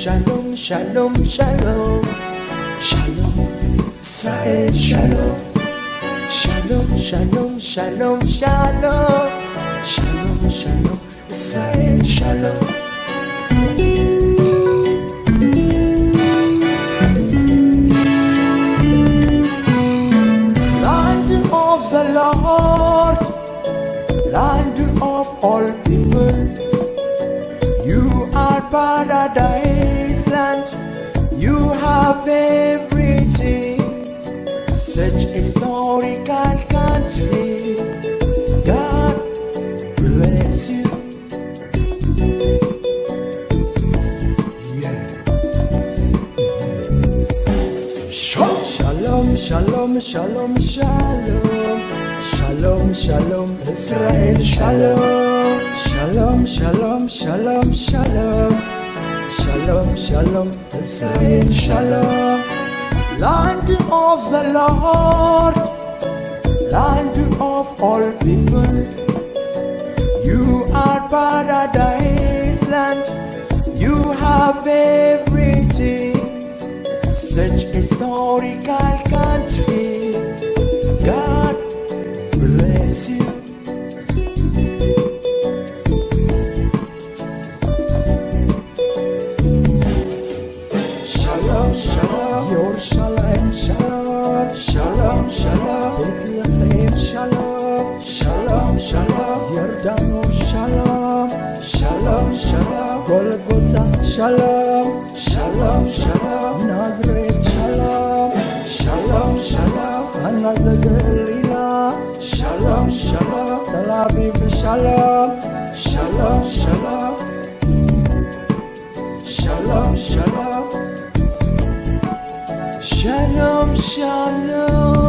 Shalom, shalom, shalom, shalom, Israel, shalom, shalom, shalom, shalom, shalom, shalom, shalom, Israel, shalom. Land of the Lord, land of all people, you are paradise land, you have everything, such historical country, God bless you. Yeah. Shalom, shalom, shalom, shalom, shalom, shalom, Israel, shalom, shalom, shalom, shalom, shalom, shalom, shalom, Israel, shalom. Land of the Lord, land of all people, you are paradise land, you have everything, such historical country, God bless you. Shalom, shalom, Yerushalayim, shalom, shalom, shalom, Bethlehem, shalom, shalom, shalom, Yardanos, shalom, shalom, shalom, Golgotha, shalom, shalom, shalom, Nazareth, shalom, shalom, shalom, Cana Galilee, shalom, shalom, Tel Aviv, shalom, shalom, shalom, shalom, shalom, shalom, shalom.